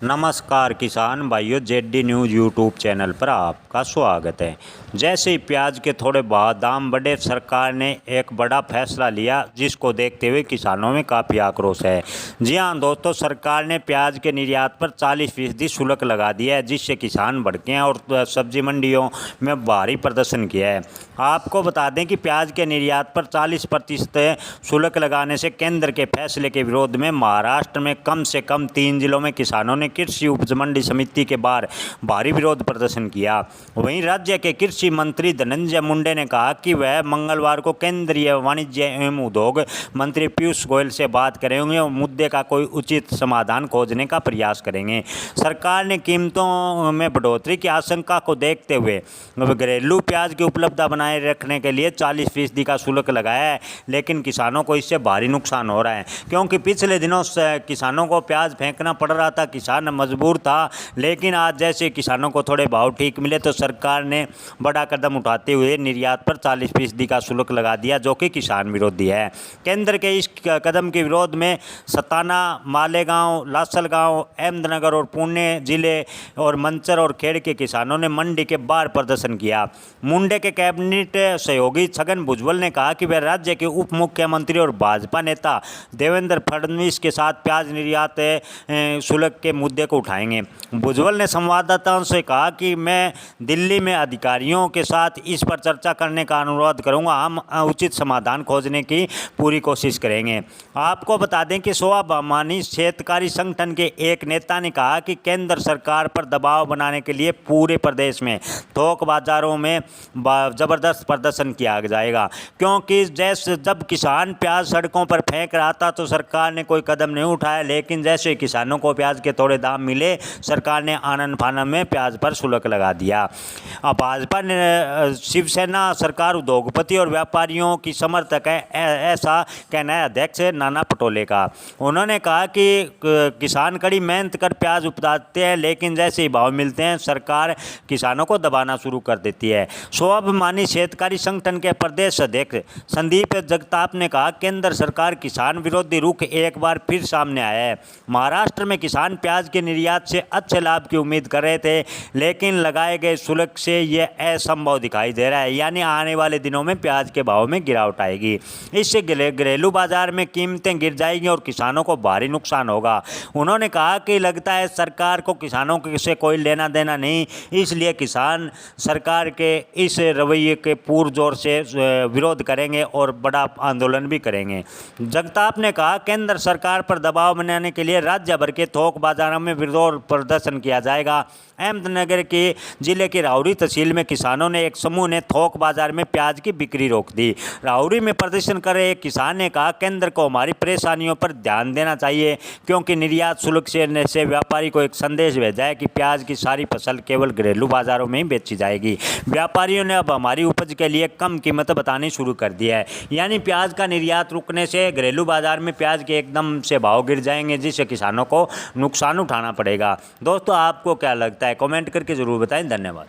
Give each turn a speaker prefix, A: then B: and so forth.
A: नमस्कार किसान भाइयों, जेडी न्यूज़ यूट्यूब चैनल पर आपका स्वागत है। जैसे ही प्याज के थोड़े बहुत दाम बढ़े, सरकार ने एक बड़ा फैसला लिया जिसको देखते हुए किसानों में काफ़ी आक्रोश है। जी हां दोस्तों, सरकार ने प्याज के निर्यात पर 40% शुल्क लगा दिया है, जिससे किसान भड़के हैं और सब्जी मंडियों में भारी प्रदर्शन किया है। आपको बता दें कि प्याज के निर्यात पर 40% शुल्क लगाने से केंद्र के फैसले के विरोध में महाराष्ट्र में कम से कम 3 जिलों में किसानों ने कृषि उपज मंडी समिति के बाहर भारी विरोध प्रदर्शन किया। वहीं राज्य के कृषि मंत्री धनंजय मुंडे ने कहा कि वह मंगलवार को केंद्रीय वाणिज्य एवं उद्योग मंत्री पीयूष गोयल से बात करेंगे और मुद्दे का कोई उचित समाधान खोजने का प्रयास करेंगे। सरकार ने कीमतों में बढ़ोतरी की आशंका को देखते हुए घरेलू प्याज की उपलब्धता बनाए रखने के लिए 40% का शुल्क लगाया है, लेकिन किसानों को इससे भारी नुकसान हो रहा है, क्योंकि पिछले दिनों किसानों को प्याज फेंकना पड़ रहा था, किसान मजबूर था। लेकिन आज जैसे किसानों को थोड़े भाव ठीक मिले तो सरकार ने बड़ा कदम उठाते हुए निर्यात पर 40% का शुल्क लगा दिया, जो कि किसान विरोधी है। केंद्र के इस कदम के विरोध में सताना, मालेगांव, लासलगांव, अहमदनगर और पुणे जिले और मंचर और खेड़ के किसानों ने मंडी के बाहर प्रदर्शन किया। मुंडे के कैबिनेट सहयोगी छगन भुजबल ने कहा कि वे राज्य के उप मुख्यमंत्री और भाजपा नेता देवेंद्र फडणवीस के साथ प्याज निर्यात शुल्क के मुद्दे को उठाएंगे। भुजबल ने संवाददाताओं से कहा कि मैं दिल्ली में अधिकारियों के साथ इस पर चर्चा करने का अनुरोध करूंगा। हम उचित समाधान खोजने की पूरी कोशिश करेंगे। आपको बता दें कि स्वाभिमानी शेतकारी संगठन के एक नेता ने कहा कि केंद्र सरकार पर दबाव बनाने के लिए पूरे प्रदेश में थोक बाजारों में ज़बरदस्त प्रदर्शन किया जाएगा, क्योंकि जैसे जब किसान प्याज सड़कों पर फेंक रहा था तो सरकार ने कोई कदम नहीं उठाया, लेकिन जैसे किसानों को प्याज के थोड़े दाम मिले, सरकार ने आनन फानन में प्याज पर शुल्क लगा दिया। अब भाजपा ने शिवसेना सरकार उद्योगपति और व्यापारियों की समर्थक है, ऐसा कहना है अध्यक्ष नाना पटोले का। उन्होंने कहा कि किसान कड़ी मेहनत कर प्याज उपजाते हैं, लेकिन जैसे ही भाव मिलते हैं सरकार किसानों को दबाना शुरू कर देती है। स्वाभिमानी शेतकारी संगठन के प्रदेश अध्यक्ष संदीप जगताप ने कहा, केंद्र सरकार किसान विरोधी रुख एक बार फिर सामने आया है। महाराष्ट्र में किसान प्याज के निर्यात से अच्छे लाभ की उम्मीद कर रहे थे, लेकिन लगाए गए शुल्क से यह असंभव दिखाई दे रहा है, यानी आने वाले दिनों में प्याज के भाव में गिरावट आएगी। इससे घरेलू बाजार में कीमतें गिर जाएंगी और किसानों को भारी नुकसान होगा। उन्होंने कहा कि लगता है सरकार को किसानों से कोई लेना देना नहीं, इसलिए किसान सरकार के इस रवैये के पुरजोर से विरोध करेंगे और बड़ा आंदोलन भी करेंगे। जगताप ने कहा, केंद्र सरकार पर दबाव बनाने के लिए राज्य भर के थोक बाजारों में विरोध प्रदर्शन किया जाएगा। अहमदनगर के जिले की राउरी तहसील में किसानों ने एक समूह ने थोक बाजार में प्याज की बिक्री रोक दी। राउरी में प्रदर्शन कर रहे एक किसान ने कहा, केंद्र को हमारी परेशानियों पर ध्यान देना चाहिए, क्योंकि निर्यात शुल्क से व्यापारी को एक संदेश भेजा है कि प्याज की सारी फसल केवल घरेलू बाजारों में ही बेची जाएगी। व्यापारियों ने अब हमारी उपज के लिए कम कीमत बतानी शुरू कर दिया है, यानी प्याज का निर्यात रुकने से घरेलू बाजार में प्याज के एकदम से भाव गिर जाएंगे, जिससे किसानों को नुकसान उठाना पड़ेगा। दोस्तों, आपको क्या लगता है? कमेंट करके ज़रूर बताएं। धन्यवाद।